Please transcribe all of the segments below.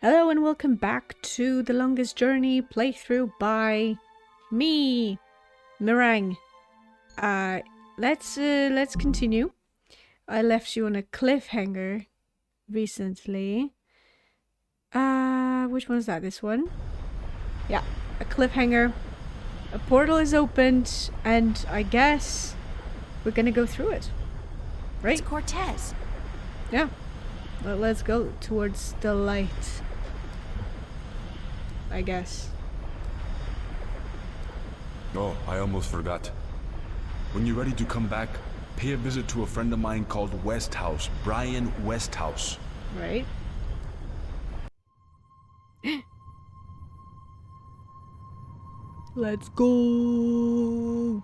Hello and welcome back to The Longest Journey playthrough by me, Meringue. Let's continue. I left you on a cliffhanger recently. Which one is that? This one? Yeah, a cliffhanger. A portal is opened, and I guess we're gonna go through it. Right? It's Cortez. Yeah. Well, let's go towards the light. I guess. Oh, I almost forgot. When you're ready to come back, pay a visit to a friend of mine called Westhouse, Brian Westhouse. Right. Let's go.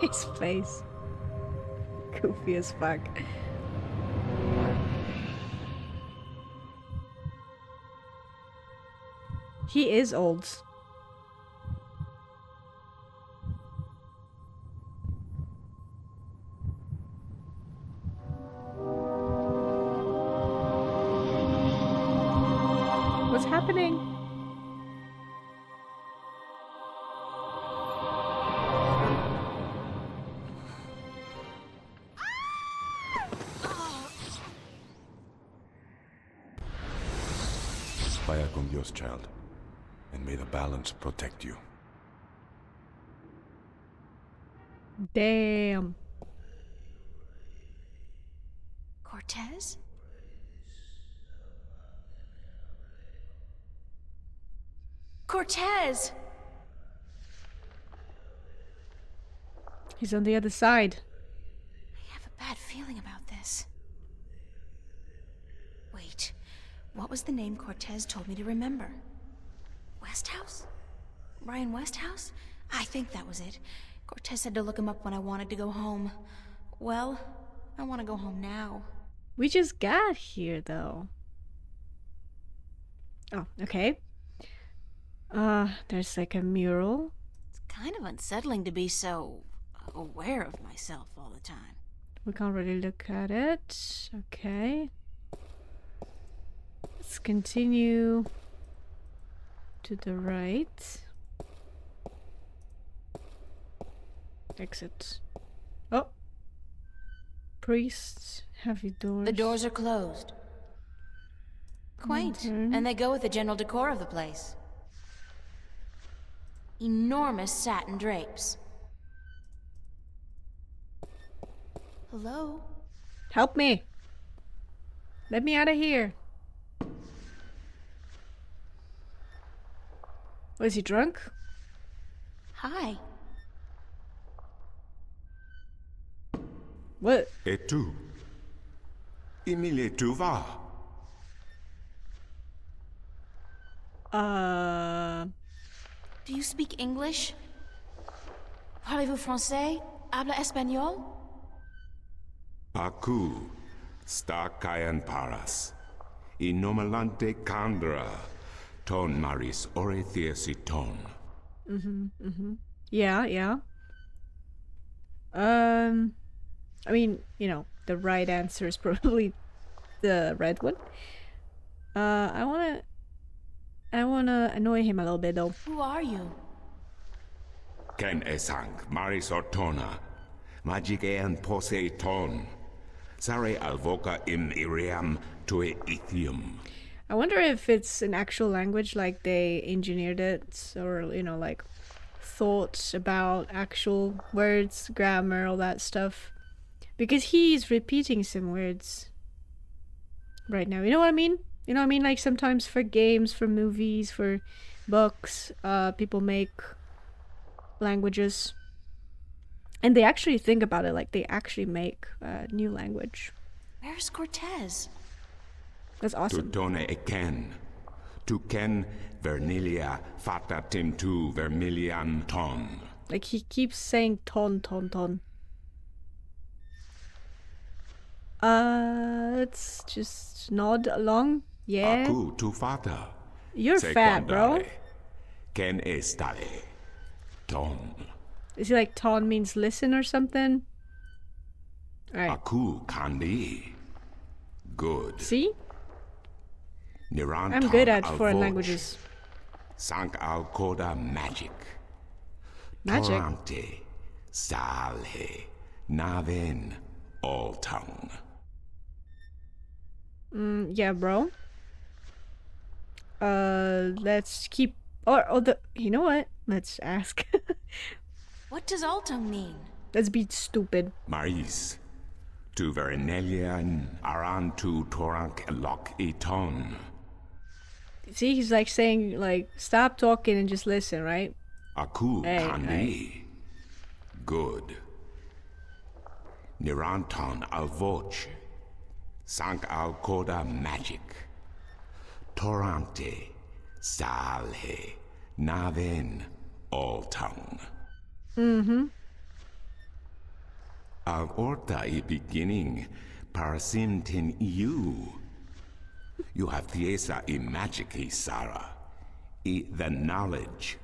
His face. Goofy as fuck. He is old. What's happening? Vaya con Dios, child. And may the balance protect you. Damn. Cortez? Cortez! He's on the other side. I have a bad feeling about this. Wait, what was the name Cortez told me to remember? Westhouse? Brian Westhouse? I think that was it. Cortez said to look him up when I wanted to go home. Well, I want to go home now. We just got here, though. Oh, okay. There's like a mural. It's kind of unsettling to be so aware of myself all the time. We can't really look at it. Okay. Let's continue to the right. Exit. Oh. Priests. Heavy doors. The doors are closed. Quaint, and they go with the general decor of the place. Enormous satin drapes. Hello? Help me. Let me out of here. Was he drunk? Hi. What? Et tu? Emile, tu vas? Do you speak English? Parlez-vous français? Habla español? Aku, sta caen paras. Inomalante candra, ton maris orethiesi ton. Yeah. I mean, you know, the right answer is probably the red one. I wanna annoy him a little bit though. Who are you? Ken esang maris ortona, magigean pose ton. Sare alvoca im iriam tue ethium. I wonder if it's an actual language, like they engineered it, or, you know, like thought about actual words, grammar, all that stuff. Because he's repeating some words right now. You know what I mean? You know what I mean? Like sometimes for games, for movies, for books, people make languages. And they actually think about it, like they actually make a new language. Where's Cortez? That's Tu awesome. tone e ken. Tu ken vernilia fata tim tu vermiliam ton. Like he keeps saying ton. Let's just nod along. Yeah. Aku tu fata. You're fat, bro. Ken estare? Ton. Is he like ton means listen or something? Alright. Aku kandi. Good. See? Niranton I'm good at al foreign voce. languages. Sank al koda magic. Magic? Torante. Salhe. Naven. All tongue. Yeah, bro. Let's keep... You know what? Let's ask. What does Altung mean? Let's be stupid. Maris. Tu verinelian aran tu torank lock eton. See, he's like saying, like, stop talking and just listen, right? Aku Hey, kandi. Good. Niranton al voce. Sank al koda magic. Torante. Salhe. Naven. All tongue. Al orta I beginning. Parasimtin you. You have thiesa I magic I Sara. I the knowledge.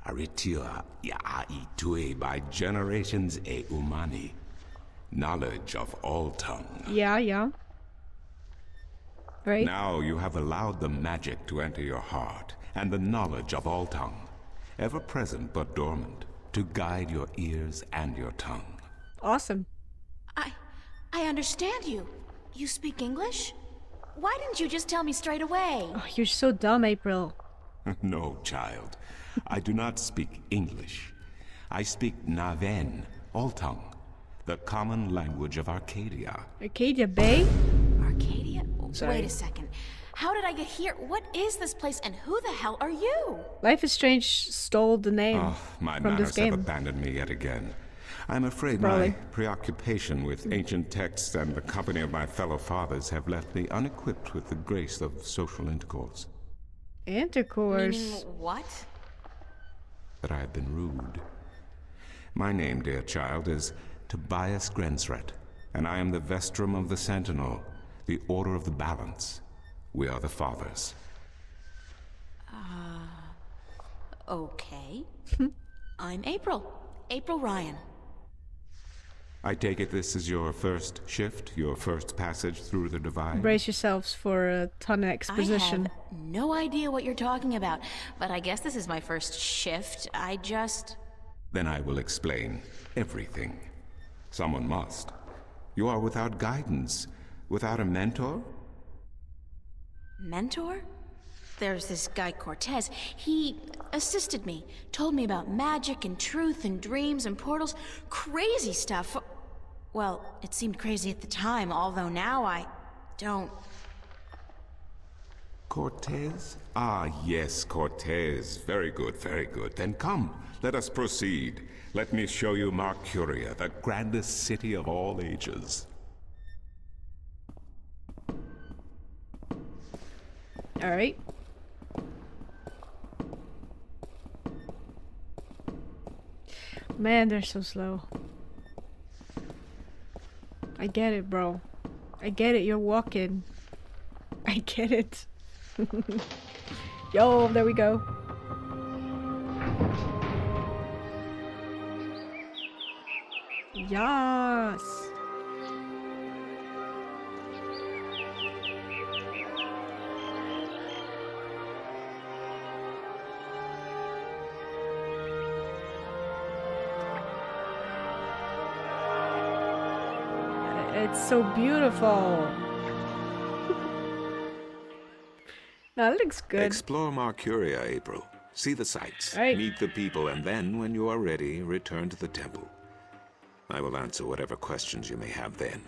Aritia ya I tue by generations e umani. Knowledge of all tongue. Yeah. Right? Now you have allowed the magic to enter your heart, and the knowledge of all tongue, ever present but dormant, to guide your ears and your tongue. Awesome. I understand you. You speak English? Why didn't you just tell me straight away? Oh, you're so dumb, April. No, child. I do not speak English. I speak Naven, all tongue, the common language of Arcadia. Arcadia Bay? Arcadia? Sorry. Wait a second. How did I get here? What is this place and who the hell are you? Life is Strange stole the name Oh, my from this manners have game. abandoned me yet again. I'm afraid Probably. my preoccupation with ancient texts and the company of my fellow fathers have left me unequipped with the grace of social intercourse. Intercourse. Meaning what? That I have been rude. My name, dear child, is Tobias Grensret, and I am the Vestrum of the Sentinel, the Order of the Balance. We are the Fathers. Okay. I'm April. April Ryan. I take it this is your first shift, your first passage through the Divide? Brace yourselves for a ton of exposition. I have no idea what you're talking about, but I guess this is my first shift. Then I will explain everything. Someone must. You are without guidance, without a mentor? Mentor? There's this guy Cortez. He assisted me, told me about magic and truth and dreams and portals. Crazy stuff. Well, it seemed crazy at the time, although now I don't. Cortez? Ah, yes, Cortez. Very good, very good. Then come, let us proceed. Let me show you Mercuria, the grandest city of all ages. Alright. Man, they're so slow. I get it, bro. I get it, you're walking. I get it. Yo, there we go. Yes. It's so beautiful. No, it looks good. Explore Mercuria, April. See the sights, Right. meet the people, and then, when you are ready, return to the temple. I will answer whatever questions you may have then.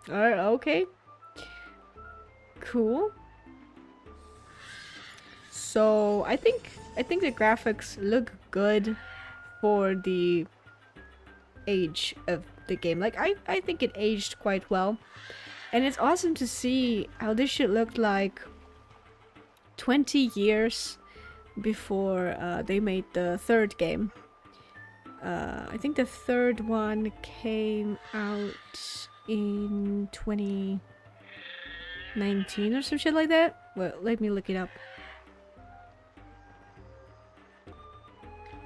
Alright, okay. Cool. So I think the graphics look good for the age of the game. Like I think it aged quite well. And it's awesome to see how this shit looked like 20 years before they made the third game. I think the third one came out in 2019 or some shit like that. Well, let me look it up.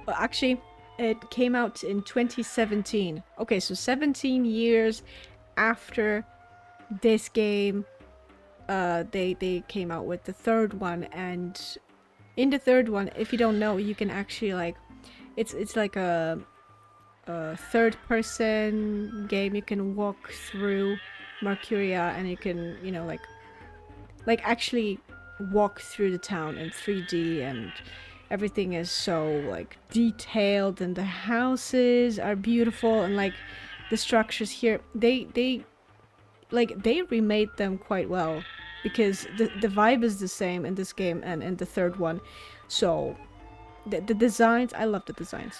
Well, actually, it came out in 2017. Okay, so 17 years after this game, they came out with the third one. And in the third one, if you don't know, you can actually like, it's like a third-person game. You can walk through Mercuria, and you can, you know, like actually walk through the town in 3D, and everything is so like detailed, and the houses are beautiful, and like the structures here, they remade them quite well, because the vibe is the same in this game and in the third one. So the designs, I love the designs.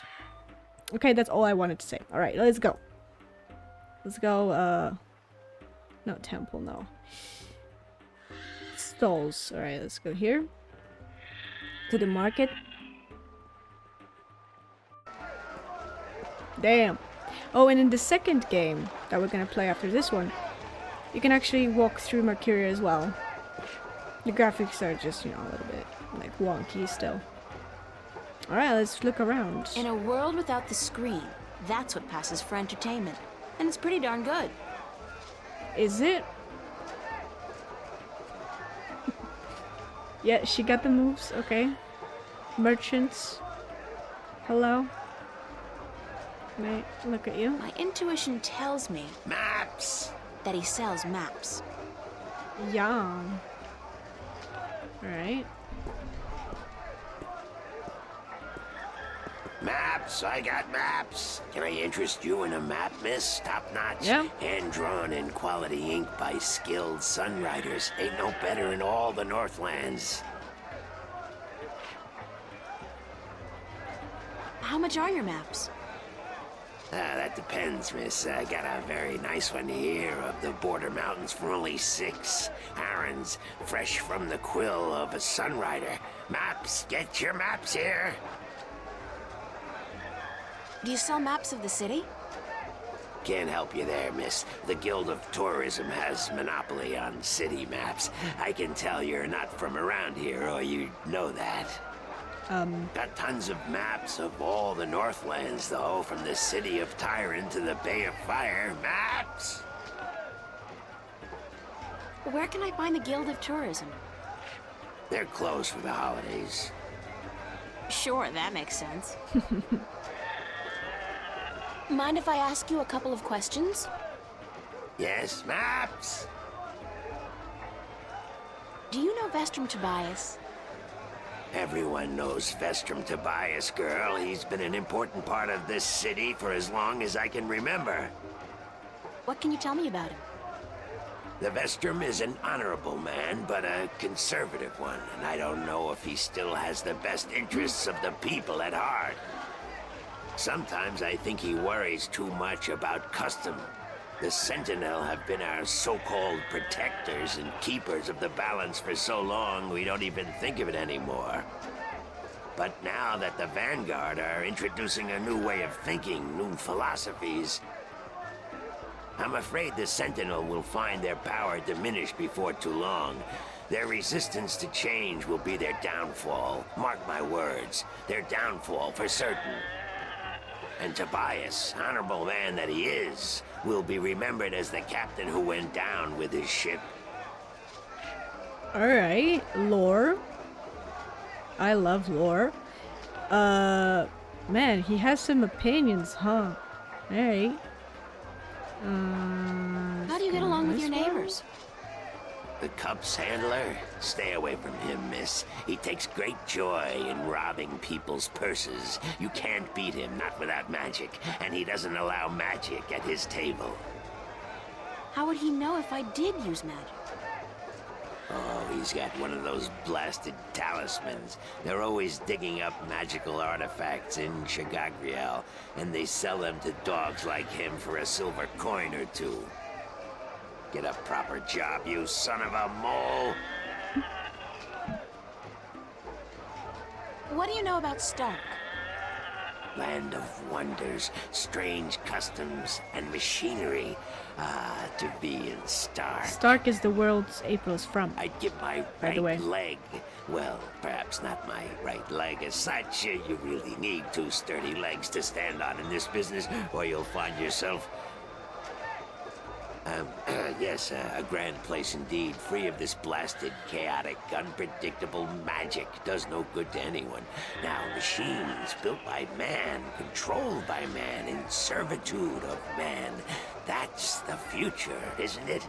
Okay, that's all I wanted to say. All right, let's go. Let's go. No, temple, no. Stalls. All right, let's go here to the market. Damn. Oh, and in the second game that we're gonna play after this one, you can actually walk through Mercuria as well. The graphics are just, you know, a little bit like wonky still. Alright, let's look around. In a world without the screen, that's what passes for entertainment. And it's pretty darn good. Is it? Yeah, she got the moves, okay. Merchants. Hello. Can I look at you? My intuition tells me Maps! that he sells maps. Yeah. Alright. Maps, I got maps. Can I interest you in a map, miss? Top notch. Yeah. Hand drawn in quality ink by skilled sunwriters. Ain't no better in all the Northlands. How much are your maps? That depends, miss. I got a very nice one here of the Border Mountains for only 6 Arons, fresh from the quill of a sunwriter. Maps, get your maps here. Do you sell maps of the city? Can't help you there, miss. The Guild of Tourism has monopoly on city maps. I can tell you're not from around here, or you'd know that. Got tons of maps of all the Northlands, though, from the city of Tyron to the Bay of Fire. Maps! Where can I find the Guild of Tourism? They're closed for the holidays. Sure, that makes sense. Mind if I ask you a couple of questions? Yes, maps! Do you know Vestrum Tobias? Everyone knows Vestrum Tobias, girl. He's been an important part of this city for as long as I can remember. What can you tell me about him? The Vestrum is an honorable man, but a conservative one, and I don't know if he still has the best interests of the people at heart. Sometimes I think he worries too much about custom. The Sentinel have been our so-called protectors and keepers of the balance for so long we don't even think of it anymore. But now that the Vanguard are introducing a new way of thinking, new philosophies, I'm afraid the Sentinel will find their power diminished before too long. Their resistance to change will be their downfall. Mark my words, their downfall for certain. And Tobias, honorable man that he is, will be remembered as the captain who went down with his ship. Alright, lore. I love lore. Man, he has some opinions, huh? Alright. How do you get along with your neighbors? The Cups handler? Stay away from him, miss. He takes great joy in robbing people's purses. You can't beat him, not without magic. And he doesn't allow magic at his table. How would he know if I did use magic? Oh, he's got one of those blasted talismans. They're always digging up magical artifacts in Shagagriel, and they sell them to dogs like him for a silver coin or two. Get a proper job, you son of a mole! What do you know about Stark? Land of wonders, strange customs, and machinery. Ah, to be in Stark. Stark is the world April's from. I'd give my By the way. right leg. Well, perhaps not my right leg as such. You really need two sturdy legs to stand on in this business, or you'll find yourself... yes, a grand place indeed, free of this blasted, chaotic, unpredictable magic. Does no good to anyone. Now, machines built by man, controlled by man, in servitude of man. That's the future, isn't it?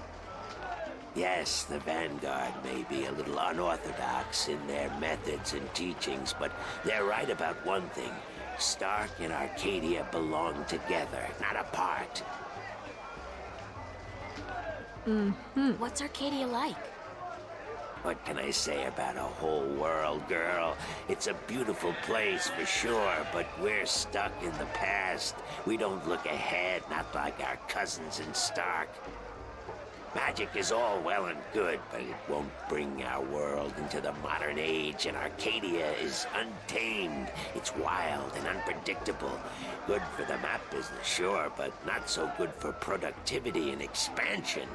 Yes, the Vanguard may be a little unorthodox in their methods and teachings, but they're right about one thing. Stark and Arcadia belong together, not apart. What's Arcadia like? What can I say about a whole world, girl? It's a beautiful place for sure, but we're stuck in the past. We don't look ahead, not like our cousins in Stark. Magic is all well and good, but it won't bring our world into the modern age, and Arcadia is untamed. It's wild and unpredictable. Good for the map business, sure, but not so good for productivity and expansion.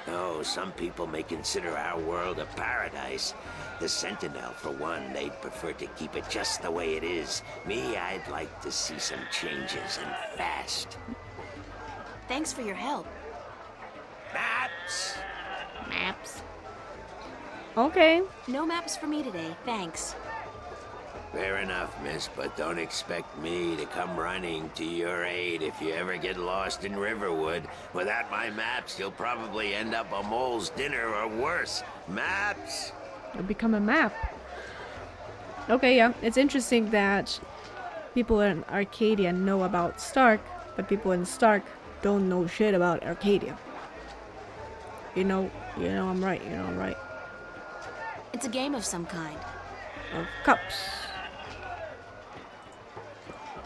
No, some people may consider our world a paradise. The Sentinel, for one, they'd prefer to keep it just the way it is. Me, I'd like to see some changes, and fast. Thanks for your help. Maps! Maps. Okay. No maps for me today, thanks. Fair enough, miss, but don't expect me to come running to your aid if you ever get lost in Riverwood. Without my maps, you'll probably end up a mole's dinner or worse. Maps! It'll become a map. Okay, yeah. It's interesting that people in Arcadia know about Stark, but people in Stark don't know shit about Arcadia. You know I'm right. You know I'm right. It's a game of some kind. Of cups.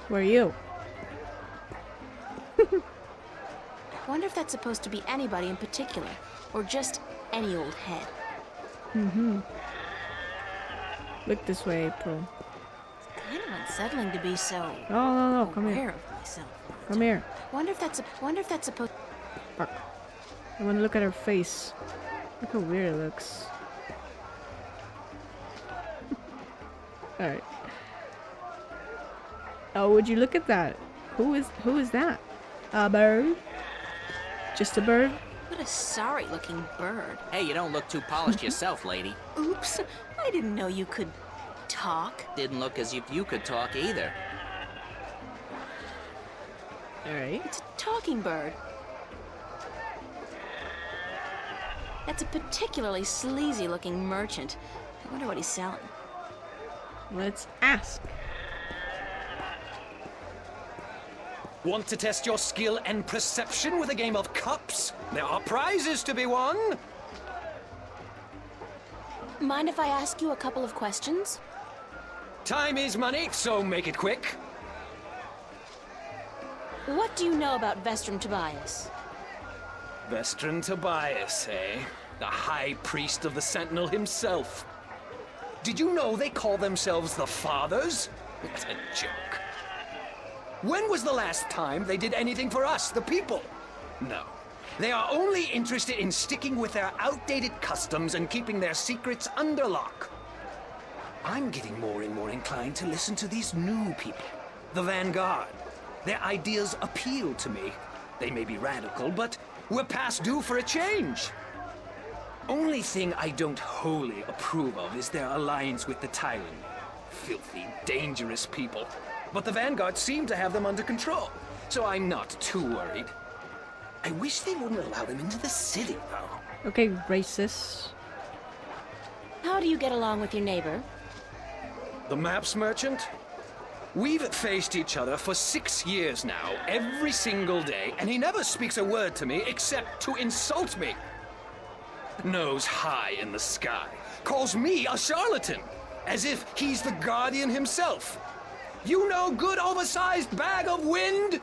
Where are you? Wonder if that's supposed to be anybody in particular, or just any old head. Look this way, April. Kind of unsettling to be so No, come aware here. of myself. Come here. Wonder if that's supposed. Fuck. I want to look at her face. Look how weird it looks. Alright. Oh, would you look at that? Who is that? A bird? Just a bird? What a sorry-looking bird. Hey, you don't look too polished yourself, lady. Oops, I didn't know you could talk. Didn't look as if you could talk either. Alright. It's a talking bird. That's a particularly sleazy-looking merchant. I wonder what he's selling. Let's ask. Want to test your skill and perception with a game of cups? There are prizes to be won! Mind if I ask you a couple of questions? Time is money, so make it quick. What do you know about Vestrum Tobias? Vestron Tobias, eh? The High Priest of the Sentinel himself. Did you know they call themselves the Fathers? It's a joke. When was the last time they did anything for us, the people? No. They are only interested in sticking with their outdated customs and keeping their secrets under lock. I'm getting more and more inclined to listen to these new people, the Vanguard. Their ideas appeal to me. They may be radical, but we're past due for a change. Only thing I don't wholly approve of is their alliance with the Tyrant. Filthy, dangerous people. But the Vanguard seem to have them under control, so I'm not too worried. I wish they wouldn't allow them into the city, though. Okay, racist. How do you get along with your neighbor? The maps merchant? We've faced each other for 6 years now, every single day, and he never speaks a word to me except to insult me. Nose high in the sky, calls me a charlatan, as if he's the Guardian himself. You know, good oversized bag of wind?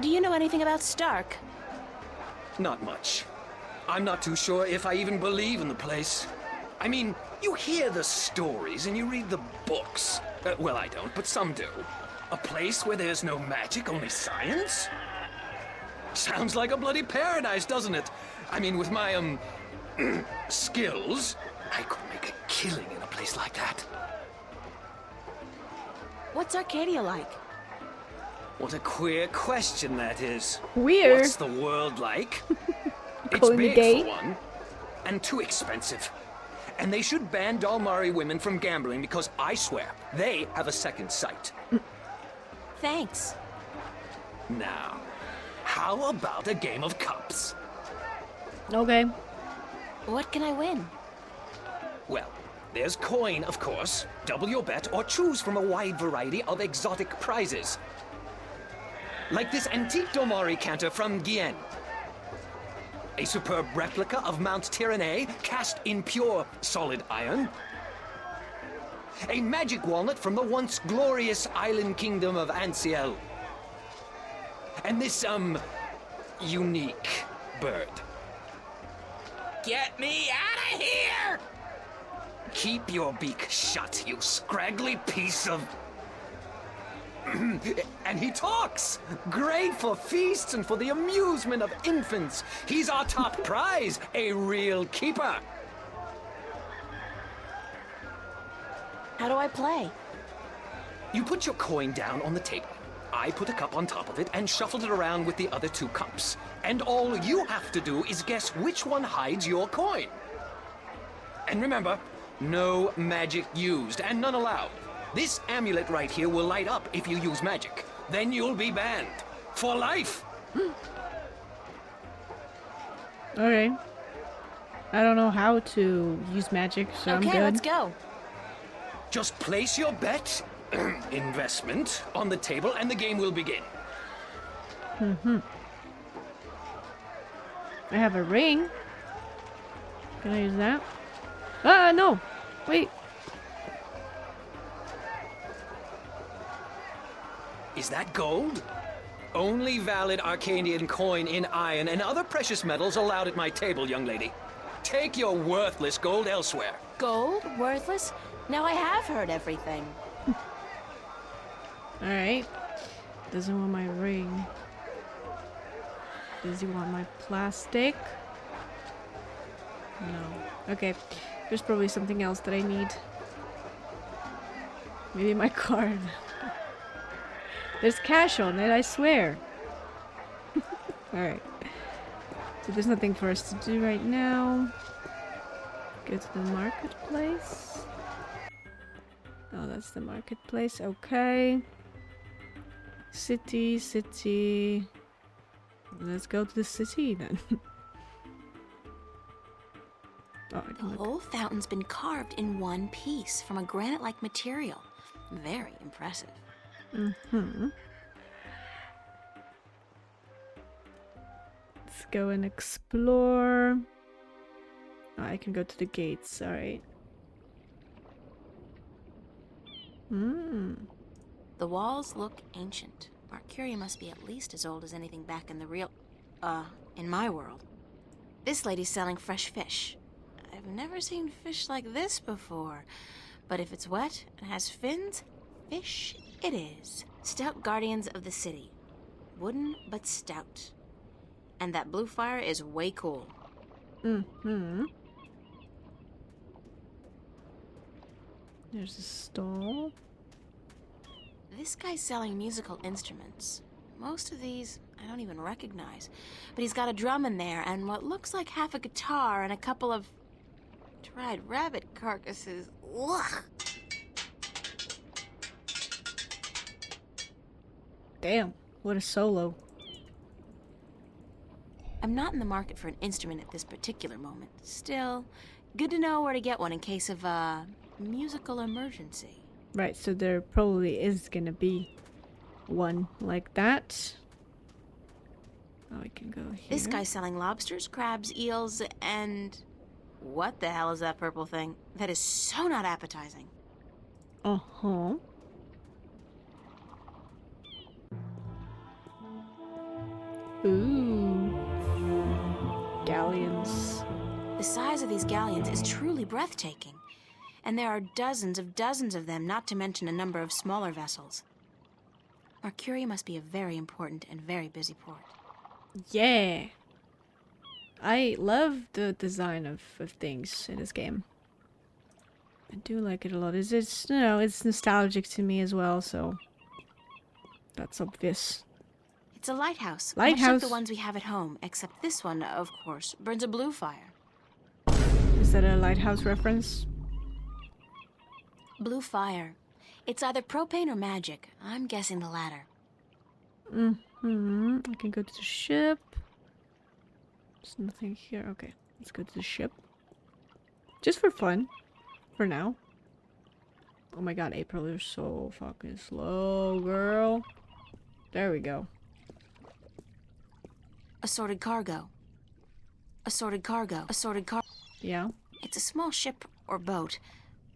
Do you know anything about Stark? Not much. I'm not too sure if I even believe in the place. I mean, you hear the stories and you read the books. Well, I don't, but some do. A place where there's no magic, only science? Sounds like a bloody paradise, doesn't it? I mean, with my, skills, I could make a killing in a place like that. What's Arcadia like? What a queer question that is. Weird. What's the world like? It's Calling me big gay? for one, and too expensive. And they should ban Dalmari women from gambling because I swear, they have a second sight. Thanks. Now, how about a game of cups? Okay. What can I win? Well, there's coin, of course. Double your bet or choose from a wide variety of exotic prizes. Like this antique Dalmari canter from Guyenne. A superb replica of Mount Tyranny cast in pure solid iron. A magic walnut from the once glorious island kingdom of Anciel. And this, unique bird. Get me out of here! Keep your beak shut, you scraggly piece of... And he talks! Great for feasts and for the amusement of infants. He's our top prize, a real keeper. How do I play? You put your coin down on the table. I put a cup on top of it and shuffled it around with the other two cups. And all you have to do is guess which one hides your coin. And remember, no magic used and none allowed. This amulet right here will light up if you use magic. Then you'll be banned. For life! Alright. I don't know how to use magic, so I'm Okay, good. let's go. Just place your bet, investment, on the table and the game will begin. I have a ring. Can I use that? Ah, no! Wait. Is that gold? Only valid Arcadian coin in iron and other precious metals allowed at my table, young lady. Take your worthless gold elsewhere. Gold? Worthless? Now I have heard everything. Alright. Doesn't want my ring. Does he want my plastic? No. Okay. There's probably something else that I need. Maybe my card. There's cash on it, I swear. Alright. So there's nothing for us to do right now. Go to the marketplace. Oh, that's the marketplace. Okay. City. Let's go to the city then. Oh, I The can look. whole fountain's been carved in one piece from a granite-like material. Very impressive. Let's go and explore. Oh, I can go to the gates. All right. The walls look ancient. Arcadia must be at least as old as anything back in the real... in my world. This lady's selling fresh fish. I've never seen fish like this before. But if it's wet and has fins, fish it is. Stout guardians of the city. Wooden, but stout. And that blue fire is way cool. There's a stall. This guy's selling musical instruments. Most of these I don't even recognize. But he's got a drum in there and what looks like half a guitar and a couple of dried rabbit carcasses. Ugh. Damn, what a solo. I'm not in the market for an instrument at this particular moment. Still, good to know where to get one in case of a musical emergency. Right, so there probably is gonna be one like that. Oh, I can go here. This guy's selling lobsters, crabs, eels, and... What the hell is that purple thing? That is so not appetizing. Uh-huh. Ooh. Galleons. The size of these galleons is truly breathtaking. And there are dozens of them, not to mention a number of smaller vessels. Arcadia must be a very important and very busy port. Yeah. I love the design of things in this game. I do like it a lot. It's you know, it's nostalgic to me as well, so that's obvious. It's a lighthouse. Lighthouse. Much like the ones we have at home, except this one, of course, burns a blue fire. Is that a lighthouse reference? Blue fire. It's either propane or magic. I'm guessing the latter. I can go to the ship. There's nothing here. Okay, let's go to the ship. Just for fun. For now. Oh my god, April, you're so fucking slow, girl. There we go. Assorted cargo. Assorted cargo. Assorted cargo. Yeah. It's a small ship or boat.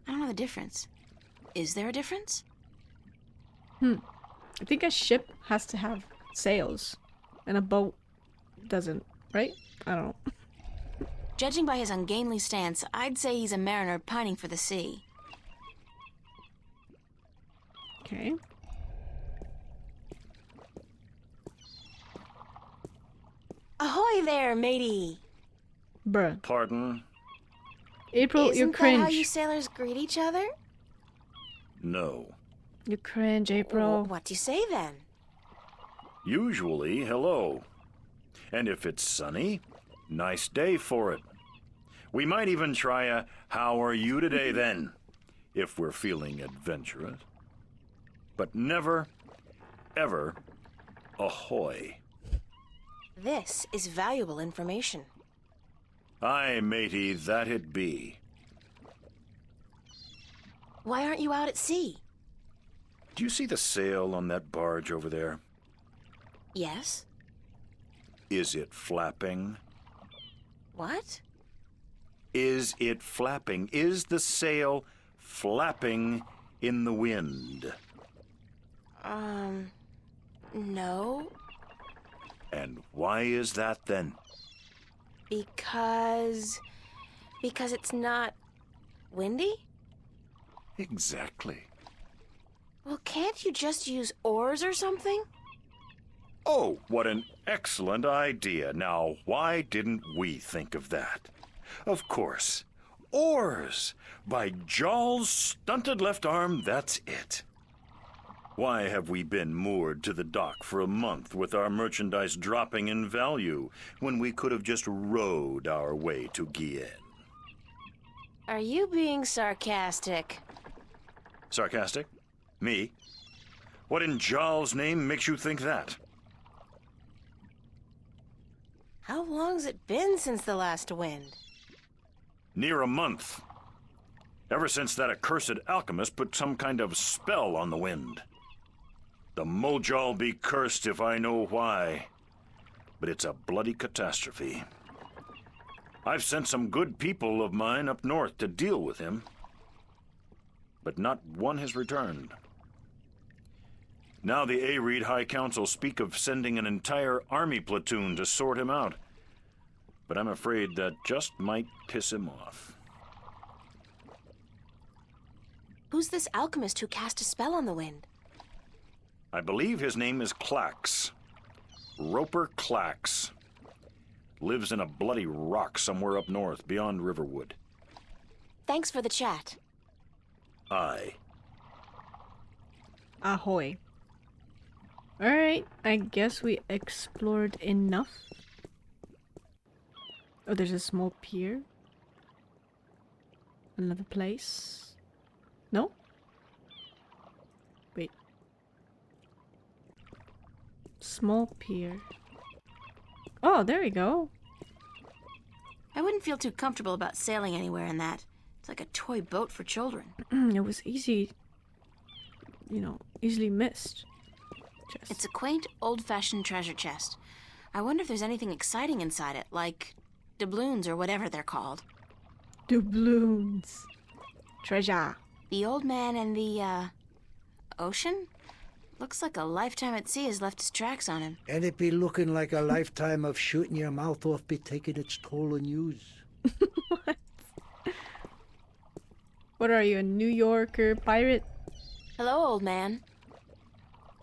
I don't know the difference. Is there a difference? I think a ship has to have sails. And a boat doesn't, right? I don't know. Judging by his ungainly stance, I'd say he's a mariner pining for the sea. Okay. Ahoy there, matey! Bruh. Pardon? April, Isn't you cringe. that how you sailors greet each other? No. You cringe, April. What do you say then? Usually, hello. And if it's sunny, nice day for it. We might even try a how are you today then, if we're feeling adventurous. But never, ever, ahoy. This is valuable information. Aye, matey, that it be. Why aren't you out at sea? Do you see the sail on that barge over there? Yes? Is it flapping? What? Is it flapping? Is the sail flapping in the wind? No. And why is that then? Because it's not windy? Exactly. Well, can't you just use oars or something? Oh, what an excellent idea. Now, why didn't we think of that? Of course. Oars! By Jaw's stunted left arm, that's it. Why have we been moored to the dock for a month with our merchandise dropping in value when we could have just rowed our way to Guyenne? Are you being sarcastic? Sarcastic? Me? What in Jaw's name makes you think that? How long's it been since the last wind? Near a month. Ever since that accursed alchemist put some kind of spell on the wind. The Mojal be cursed if I know why. But it's a bloody catastrophe. I've sent some good people of mine up north to deal with him. But not one has returned. Now the Areed High Council speak of sending an entire army platoon to sort him out. But I'm afraid that just might piss him off. Who's this alchemist who cast a spell on the wind? I believe his name is Clax. Roper Clax. Lives in a bloody rock somewhere up north, beyond Riverwood. Thanks for the chat. Aye. Ahoy. Alright, I guess we explored enough. Oh, there's a small pier. Another place. No? Wait. Small pier. Oh, there we go. I wouldn't feel too comfortable about sailing anywhere in that. It's like a toy boat for children. It was easy, you know, easily missed. Chest. It's a quaint, old-fashioned treasure chest. I wonder if there's anything exciting inside it, like doubloons or whatever they're called. Doubloons. Treasure. The old man and the, ocean? Looks like a lifetime at sea has left its tracks on him. And it be looking like a lifetime of shooting your mouth off be taking its toll on yous. What are you, a New Yorker pirate? Hello, old man.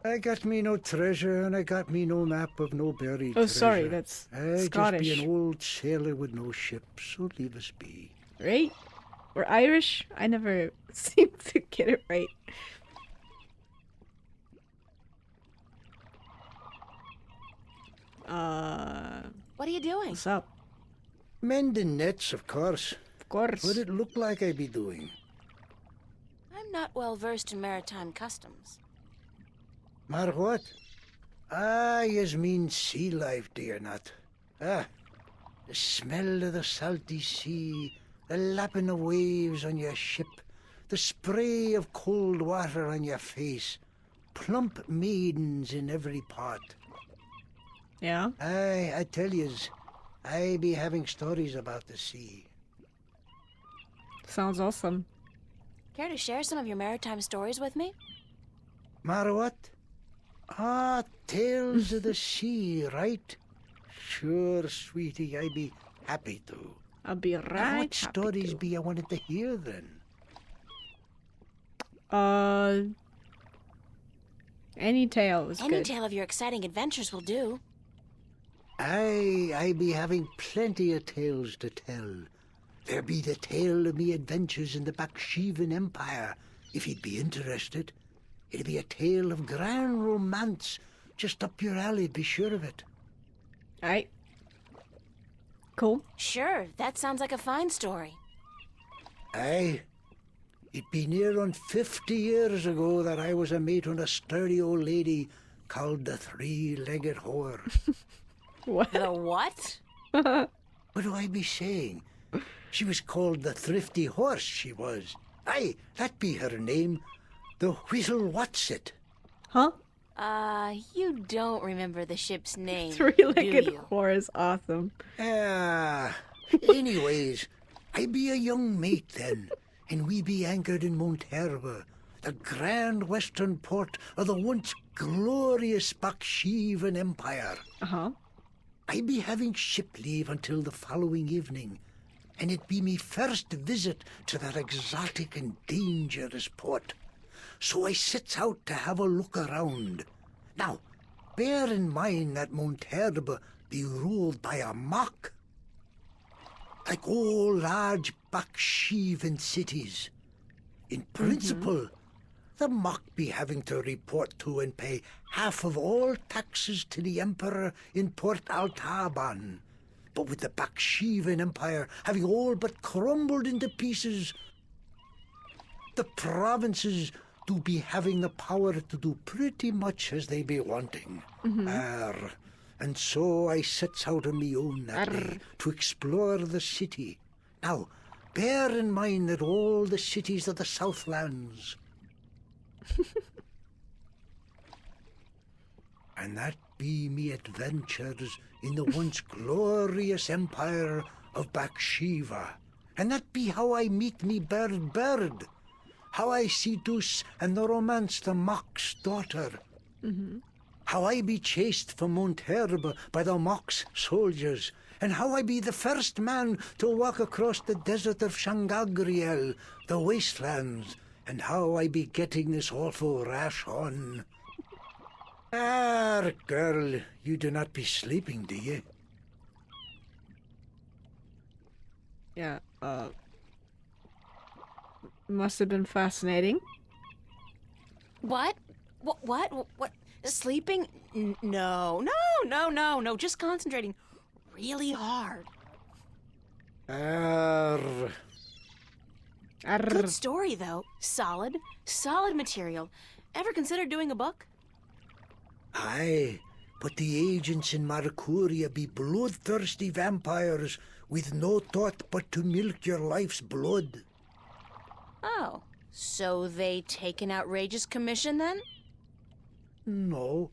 I got me no treasure, and I got me no map of no buried Oh, treasure. sorry, that's I Scottish. just be an old sailor with no ship, so leave us be. Right? Or Irish? I never seem to get it right. What are you doing? What's up? Mending nets, of course. Of course. What it look like I be doing? I'm not well versed in maritime customs. Mar what? Ah, yous mean sea life, do you not? Ah, the smell of the salty sea, the lapping of waves on your ship, the spray of cold water on your face, plump maidens in every pot. Yeah? Aye, I tell yous, I be having stories about the sea. Sounds awesome. Care to share some of your maritime stories with me? Mar what? Ah, tales of the sea, right? Sure, sweetie, I be happy to. I'll be Now, right what happy stories to. be you wanted to hear then? Any tale is Any good. tale of your exciting adventures will do. I be having plenty of tales to tell. There be the tale of me adventures in the Baksheevan Empire, if you'd be interested. It'll be a tale of grand romance, just up your alley, be sure of it. Alright. Cool. Sure, that sounds like a fine story. Aye. It be near on 50 years ago that I was a mate on a sturdy old lady called the Three-Legged Whore. What? The what? What do I be saying? She was called the Thrifty Horse, she was. Aye, that be her name. The Whistle Whatsit. Huh? You don't remember the ship's name, do Three-legged you? whore is awesome. Anyways, I be a young mate then, and we be anchored in Monterba, the grand western port of the once glorious Baksheevan Empire. Uh-huh. I be having ship leave until the following evening, and it be me first visit to that exotic and dangerous port. So I sets out to have a look around. Now, bear in mind that Monterba be ruled by a mock, like all large Baksheevan cities. In principle, the mock be having to report to and pay half of all taxes to the emperor in Port Altaban. But with the Baksheevan Empire having all but crumbled into pieces, the provinces do be having the power to do pretty much as they be wanting. And so I sets out on me own that day to explore the city. Now, bear in mind that all the cities of the Southlands and that be me adventures in the once glorious empire of Bakshiva. And that be how I meet me bird. How I seduce and romance the mock's daughter. How I be chased from Monterba by the mock's soldiers. And how I be the first man to walk across the desert of Shangagriel, the wastelands. And how I be getting this awful rash on. Girl, you do not be sleeping, do you? Yeah, must have been fascinating. What? What? Sleeping? No. Just concentrating really hard. Good story, though. Solid material. Ever considered doing a book? Aye, but the agents in Marcuria be bloodthirsty vampires with no thought but to milk your life's blood. Oh, so they take an outrageous commission then? No,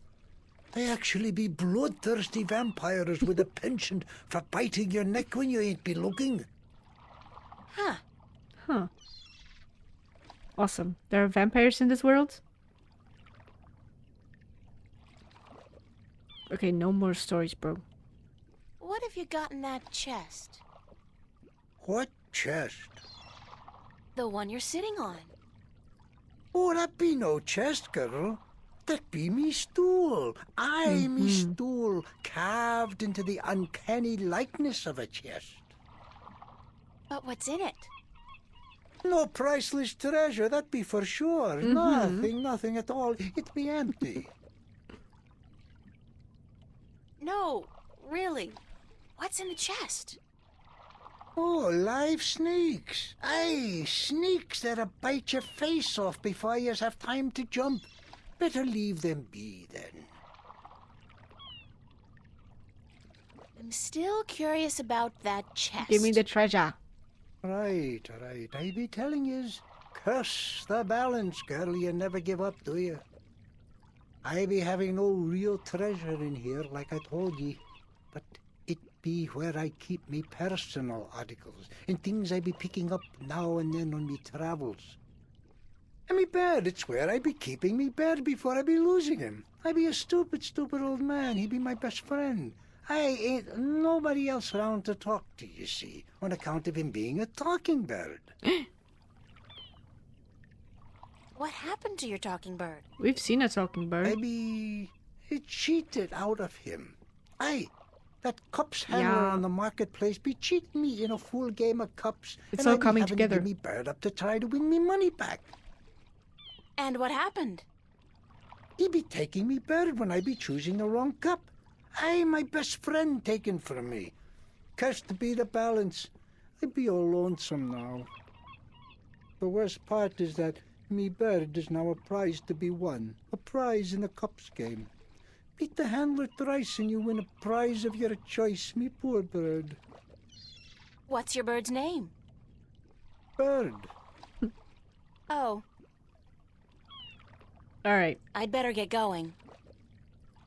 they actually be bloodthirsty vampires with a penchant for biting your neck when you ain't be looking. Huh. Awesome. There are vampires in this world? Okay, no more stories, bro. What have you got in that chest? What chest? The one you're sitting on. Oh, that be no chest, girl. That be me stool. Aye, me stool, carved into the uncanny likeness of a chest. But what's in it? No priceless treasure, that be for sure. Nothing at all. It be empty. No, really. What's in the chest? Oh, live snakes. Aye, snakes that'll bite your face off before you have time to jump. Better leave them be, then. I'm still curious about that chest. Give me the treasure. Right. I be telling yous, curse the balance, girl. You never give up, do you? I be having no real treasure in here, like I told ye. But it be where I keep me personal articles and things I be picking up now and then on me travels. And me bed, it's where I be keeping me bed before I be losing him. I be a stupid old man. He be my best friend. I ain't nobody else around to talk to, you see, on account of him being a talking bird. What happened to your talking bird? We've seen a talking bird. I be cheated out of him. Aye, that cups handler on the marketplace be cheating me in a full game of cups. It's and all I be coming having together. To give me bird up to try to win me money back. And what happened? He be taking me bird when I be choosing the wrong cup. Aye, my best friend taken from me. Cursed be the balance. I be all lonesome now. The worst part is that me bird is now a prize to be won. A prize in the cups game. Beat the handler thrice and you win a prize of your choice, me poor bird. What's your bird's name? Bird. Oh, Alright. I'd better get going.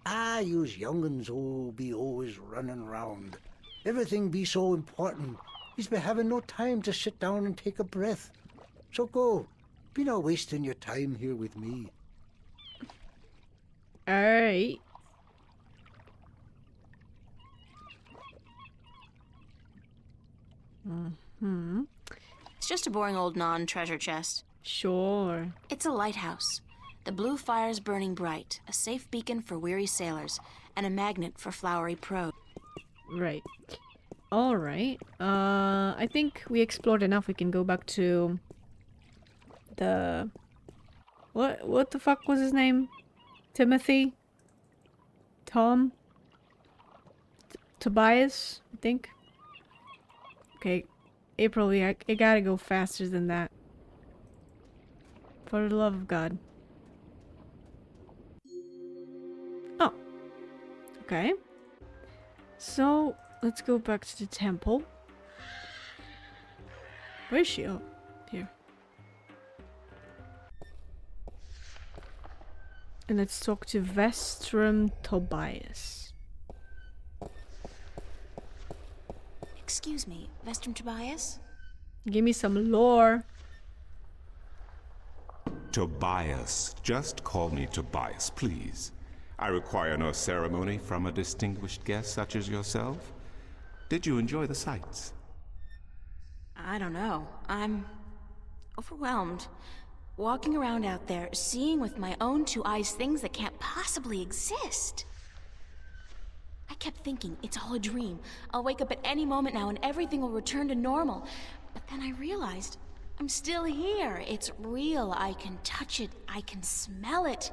Ah, yous young'uns be always running round. Everything be so important. Yous be having no time to sit down and take a breath. So go. Be not wasting your time here with me. Alright. It's just a boring old non-treasure chest. Sure. It's a lighthouse. The blue fire's burning bright, a safe beacon for weary sailors, and a magnet for flowery prose. Right. Alright. I think we explored enough. We can go back to the... What the fuck was his name? Timothy? Tom? Tobias, I think? Okay. April, I gotta go faster than that. For the love of God. Oh. Okay. So, let's go back to the temple. Where is she? Oh, here. And let's talk to Vestrum Tobias. Excuse me, Vestrum Tobias? Give me some lore. Tobias. Just call me Tobias, please. I require no ceremony from a distinguished guest such as yourself. Did you enjoy the sights? I don't know. I'm overwhelmed. Walking around out there, seeing with my own two eyes things that can't possibly exist. I kept thinking, it's all a dream. I'll wake up at any moment now and everything will return to normal. But then I realized, I'm still here. It's real. I can touch it. I can smell it.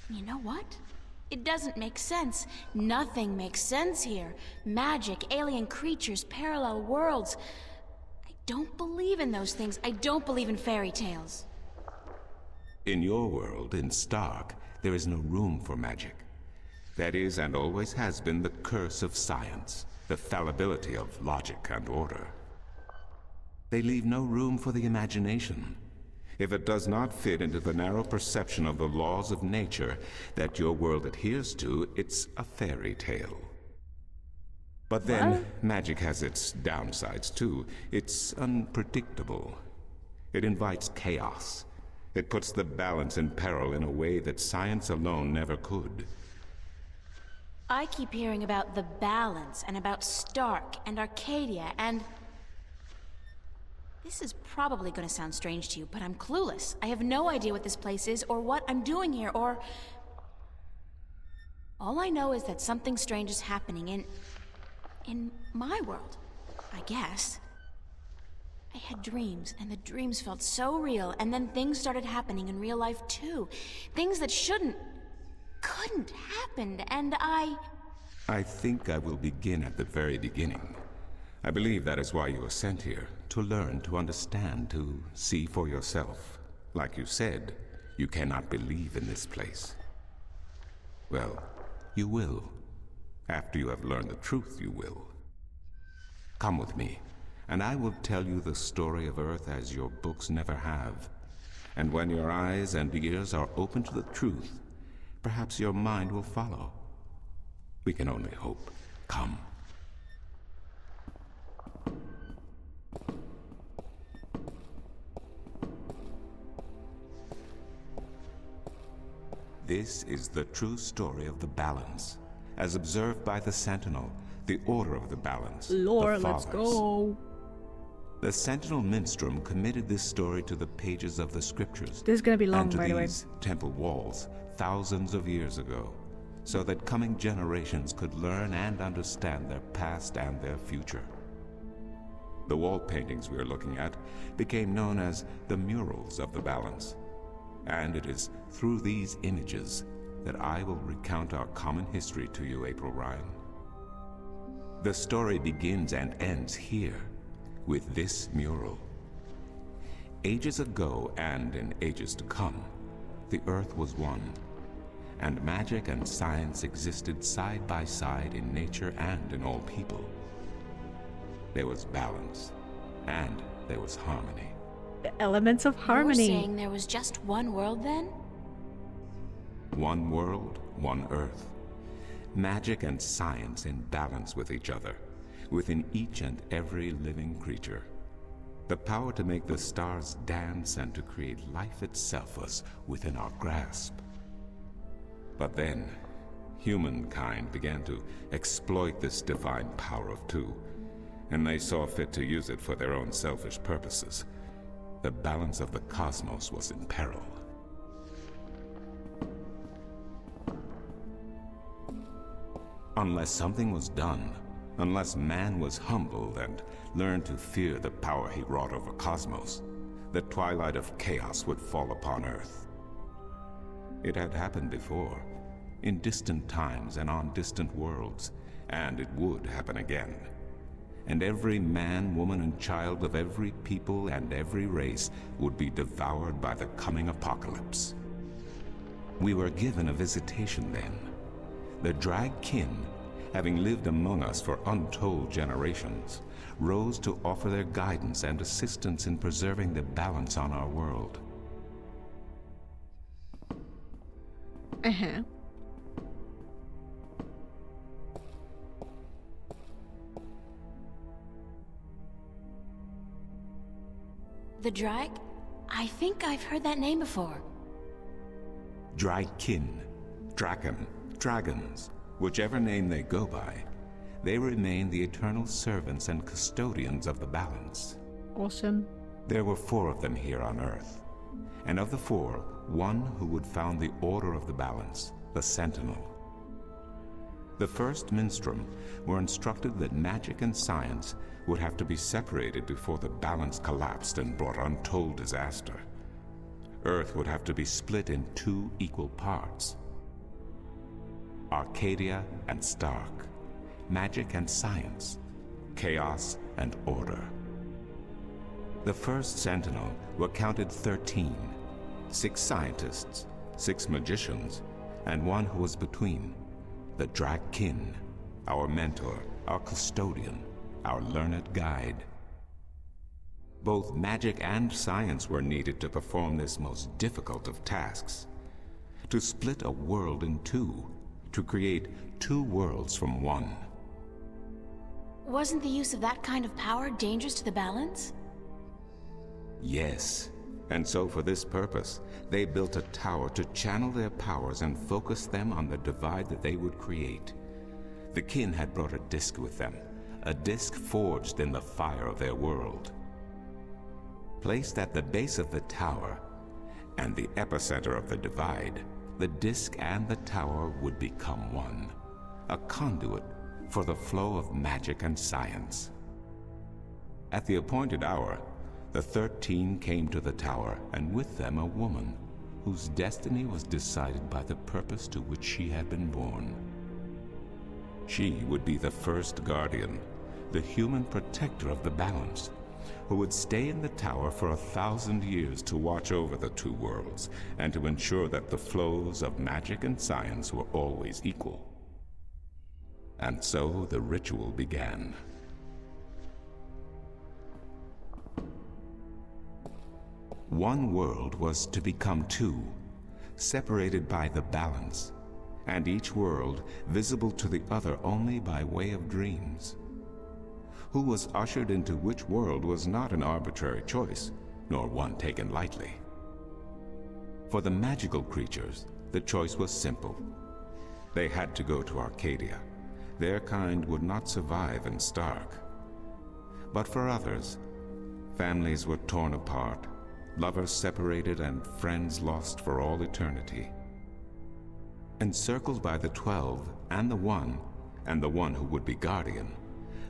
You know what? It doesn't make sense. Nothing makes sense here. Magic, alien creatures, parallel worlds. I don't believe in those things. I don't believe in fairy tales. In your world, in Stark, there is no room for magic. That is, and always has been, the curse of science, the fallibility of logic and order. They leave no room for the imagination. If it does not fit into the narrow perception of the laws of nature that your world adheres to, it's a fairy tale. But then, magic has its downsides too. It's unpredictable. It invites chaos. It puts the balance in peril in a way that science alone never could. I keep hearing about the balance, and about Stark, and Arcadia, and... This is probably gonna sound strange to you, but I'm clueless. I have no idea what this place is, or what I'm doing here, or... All I know is that something strange is happening in my world, I guess. I had dreams, and the dreams felt so real, and then things started happening in real life too. Things that couldn't happen, and I think I will begin at the very beginning. I believe that is why you were sent here, to learn, to understand, to see for yourself. Like you said, you cannot believe in this place. Well, you will. After you have learned the truth, you will. Come with me, and I will tell you the story of Earth as your books never have. And when your eyes and ears are open to the truth, perhaps your mind will follow. We can only hope. Come. This is the true story of the balance, as observed by the Sentinel, the order of the balance. Lore, the let's fathers. go. The Sentinel Minstrom committed this story to the pages of the scriptures. This is gonna be long, and to by the way. these temple walls thousands of years ago, so that coming generations could learn and understand their past and their future. The wall paintings we are looking at became known as the murals of the balance. And it is through these images that I will recount our common history to you, April Ryan. The story begins and ends here, with this mural. Ages ago, and in ages to come, the Earth was one, and magic and science existed side by side in nature and in all people. There was balance, and there was harmony. The elements of harmony. You're saying there was just one world then? One world, one Earth. Magic and science in balance with each other, within each and every living creature. The power to make the stars dance and to create life itself was within our grasp. But then, humankind began to exploit this divine power of two, and they saw fit to use it for their own selfish purposes. The balance of the cosmos was in peril. Unless something was done, unless man was humbled and learned to fear the power he wrought over cosmos, the twilight of chaos would fall upon Earth. It had happened before, in distant times and on distant worlds, and it would happen again. And every man, woman, and child of every people and every race would be devoured by the coming apocalypse. We were given a visitation then. The Drag Kin, having lived among us for untold generations, rose to offer their guidance and assistance in preserving the balance on our world. Uh-huh. The Drag? I think I've heard that name before. Drag Kin, Draken, Dragons, whichever name they go by, they remain the eternal servants and custodians of the balance. Awesome. There were 4 of them here on Earth, and of the 4, one who would found the order of the balance, the Sentinel. The first Minstrom were instructed that magic and science would have to be separated before the balance collapsed and brought untold disaster. Earth would have to be split in 2 equal parts. Arcadia and Stark, magic and science, chaos and order. The first Sentinel were counted 13, 6 scientists, 6 magicians, and one who was between, the Drag Kin, our mentor, our custodian, our learned guide. Both magic and science were needed to perform this most difficult of tasks. To split a world in 2, to create 2 worlds from one. Wasn't the use of that kind of power dangerous to the balance? Yes, and so for this purpose, they built a tower to channel their powers and focus them on the divide that they would create. The kin had brought a disk with them, a disk forged in the fire of their world. Placed at the base of the tower and the epicenter of the divide, the disk and the tower would become one, a conduit for the flow of magic and science. At the appointed hour, the 13 came to the tower, and with them a woman whose destiny was decided by the purpose to which she had been born. She would be the first guardian, the human protector of the balance, who would stay in the tower for 1,000 years to watch over the two worlds and to ensure that the flows of magic and science were always equal. And so the ritual began. One world was to become two, separated by the balance, and each world visible to the other only by way of dreams. Who was ushered into which world was not an arbitrary choice, nor one taken lightly. For the magical creatures, the choice was simple. They had to go to Arcadia. Their kind would not survive in Stark. But for others, families were torn apart, lovers separated, and friends lost for all eternity. Encircled by the 12 and the one who would be guardian,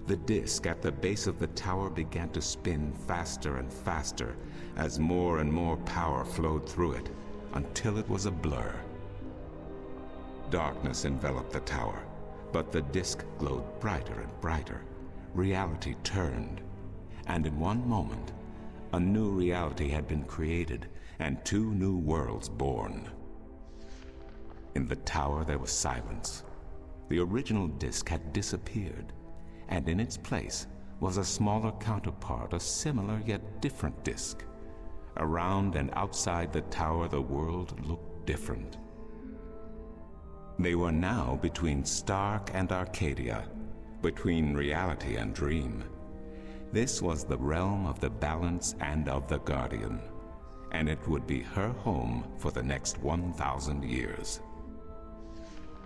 the disk at the base of the tower began to spin faster and faster as more and more power flowed through it, until it was a blur. Darkness enveloped the tower, but the disk glowed brighter and brighter. Reality turned, and in one moment, a new reality had been created and two new worlds born. In the tower there was silence. The original disk had disappeared, and in its place was a smaller counterpart, a similar yet different disk. Around and outside the tower the world looked different. They were now between Stark and Arcadia, between reality and dream. This was the realm of the balance and of the guardian, and it would be her home for the next 1,000 years.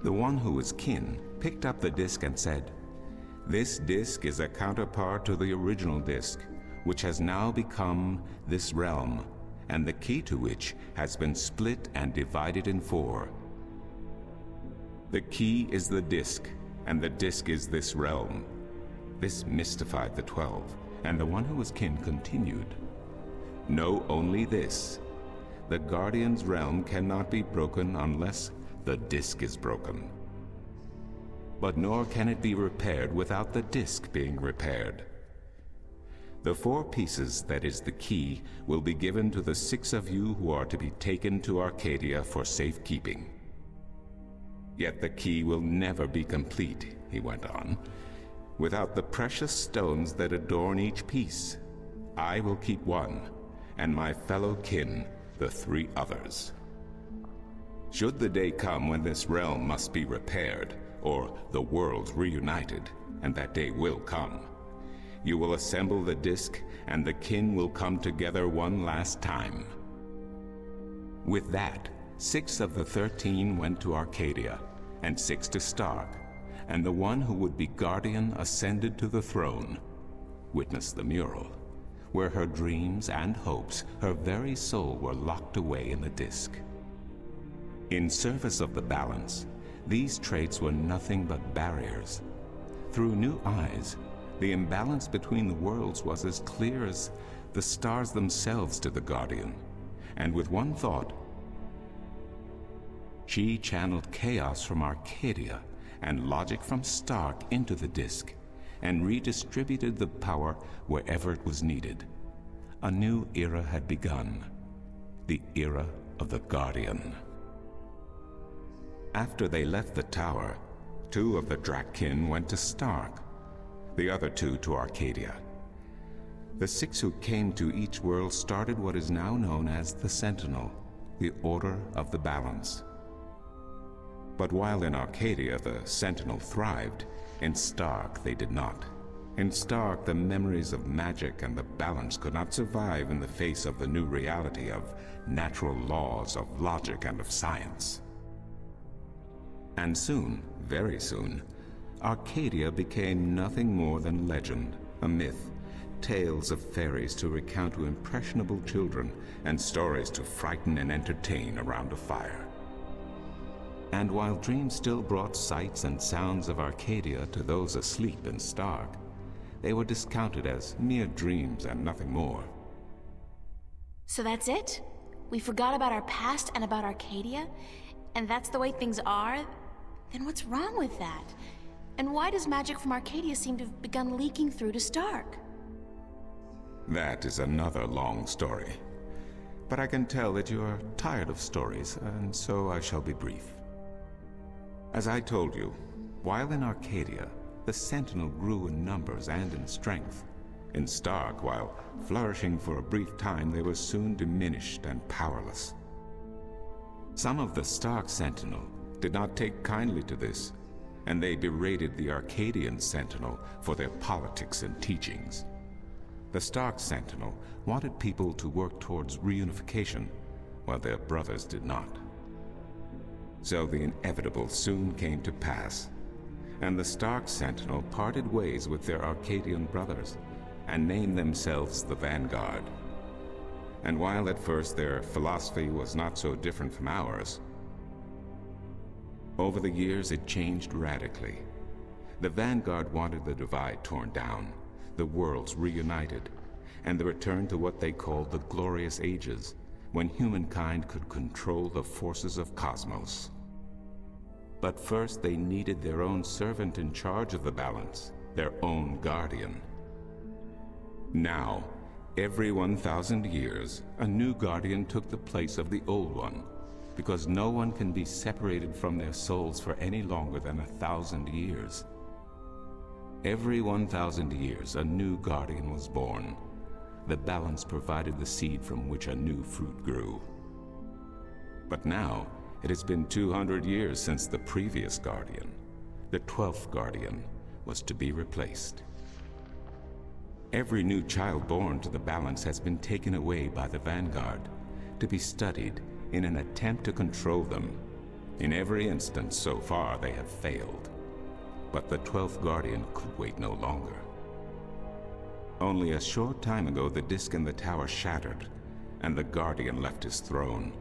The one who was kin picked up the disk and said, "This disk is a counterpart to the original disk, which has now become this realm, and the key to which has been split and divided in 4. The key is the disk, and the disk is this realm." This mystified the 12, and the one who was kin continued, "Know only this: the Guardian's realm cannot be broken unless the disk is broken. But nor can it be repaired without the disk being repaired. The 4 pieces, that is the key, will be given to the 6 of you who are to be taken to Arcadia for safekeeping. Yet the key will never be complete," he went on, "without the precious stones that adorn each piece. I will keep 1, and my fellow kin the 3 others. Should the day come when this realm must be repaired, or the worlds reunited, and that day will come, you will assemble the disk, and the kin will come together one last time." With that, 6 of the 13 went to Arcadia, and 6 to Stark, and the one who would be guardian ascended to the throne. Witness the mural, where her dreams and hopes, her very soul, were locked away in the disk. In service of the balance, these traits were nothing but barriers. Through new eyes, the imbalance between the worlds was as clear as the stars themselves to the Guardian, and with one thought, she channeled chaos from Arcadia and logic from Stark into the disk, and redistributed the power wherever it was needed. A new era had begun, the era of the Guardian. After they left the tower, 2 of the Drakkin went to Stark, the other 2 to Arcadia. The 6 who came to each world started what is now known as the Sentinel, the Order of the Balance. But while in Arcadia the Sentinel thrived, in Stark they did not. In Stark, the memories of magic and the balance could not survive in the face of the new reality of natural laws, of logic, and of science. And soon, very soon, Arcadia became nothing more than legend, a myth, tales of fairies to recount to impressionable children, and stories to frighten and entertain around a fire. And while dreams still brought sights and sounds of Arcadia to those asleep in Stark, they were discounted as mere dreams and nothing more. So that's it? We forgot about our past and about Arcadia? And that's the way things are? Then what's wrong with that? And why does magic from Arcadia seem to have begun leaking through to Stark? That is another long story. But I can tell that you are tired of stories, and so I shall be brief. As I told you, while in Arcadia, the Sentinel grew in numbers and in strength. In Stark, while flourishing for a brief time, they were soon diminished and powerless. Some of the Stark Sentinel did not take kindly to this, and they berated the Arcadian Sentinel for their politics and teachings. The Stark Sentinel wanted people to work towards reunification, while their brothers did not. So the inevitable soon came to pass, and the Stark Sentinel parted ways with their Arcadian brothers, and named themselves the Vanguard. And while at first their philosophy was not so different from ours, over the years it changed radically. The Vanguard wanted the divide torn down, the worlds reunited, and the return to what they called the Glorious Ages, when humankind could control the forces of cosmos. But first they needed their own servant in charge of the balance, their own guardian. Now, every 1,000 years, a new guardian took the place of the old one, because no one can be separated from their souls for any longer than 1,000 years. Every 1,000 years, a new guardian was born. The balance provided the seed from which a new fruit grew. But now, it has been 200 years since the previous guardian, the 12th guardian, was to be replaced. Every new child born to the balance has been taken away by the Vanguard, to be studied in an attempt to control them. In every instance so far they have failed. But the 12th guardian could wait no longer. Only a short time ago the disk in the tower shattered, and the guardian left his throne.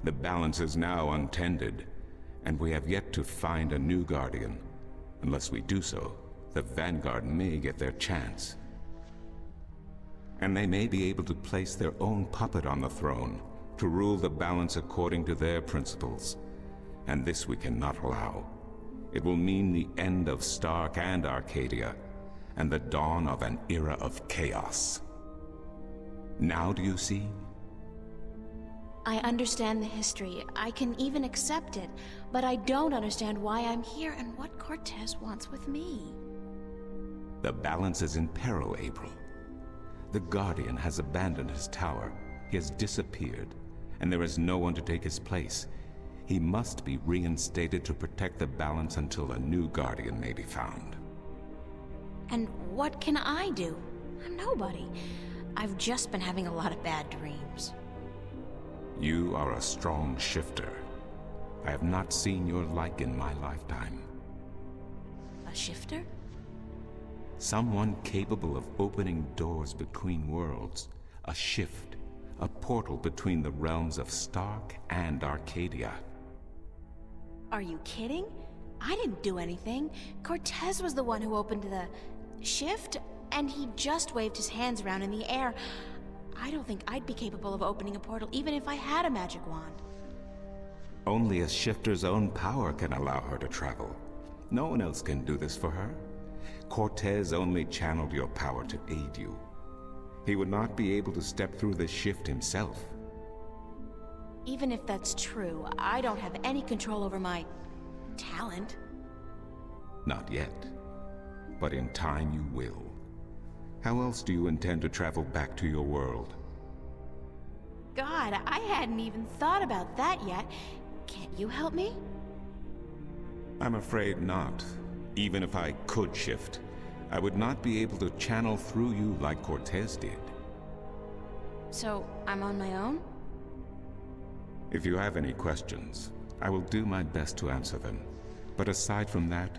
The balance is now untended, and we have yet to find a new guardian. Unless we do so, the Vanguard may get their chance. And they may be able to place their own puppet on the throne, to rule the balance according to their principles. And this we cannot allow. It will mean the end of Stark and Arcadia, and the dawn of an era of chaos. Now do you see? I understand the history. I can even accept it. But I don't understand why I'm here and what Cortez wants with me. The balance is in peril, April. The Guardian has abandoned his tower. He has disappeared, and there is no one to take his place. He must be reinstated to protect the balance until a new Guardian may be found. And what can I do? I'm nobody. I've just been having a lot of bad dreams. You are a strong shifter. I have not seen your like in my lifetime. A shifter? Someone capable of opening doors between worlds. A shift. A portal between the realms of Stark and Arcadia. Are you kidding? I didn't do anything. Cortez was the one who opened the shift, and he just waved his hands around in the air. I don't think I'd be capable of opening a portal even if I had a magic wand. Only a shifter's own power can allow her to travel. No one else can do this for her. Cortez only channeled your power to aid you. He would not be able to step through the shift himself. Even if that's true, I don't have any control over my talent. Not yet. But in time you will. How else do you intend to travel back to your world? God, I hadn't even thought about that yet. Can't you help me? I'm afraid not. Even if I could shift, I would not be able to channel through you like Cortez did. So, I'm on my own? If you have any questions, I will do my best to answer them. But aside from that,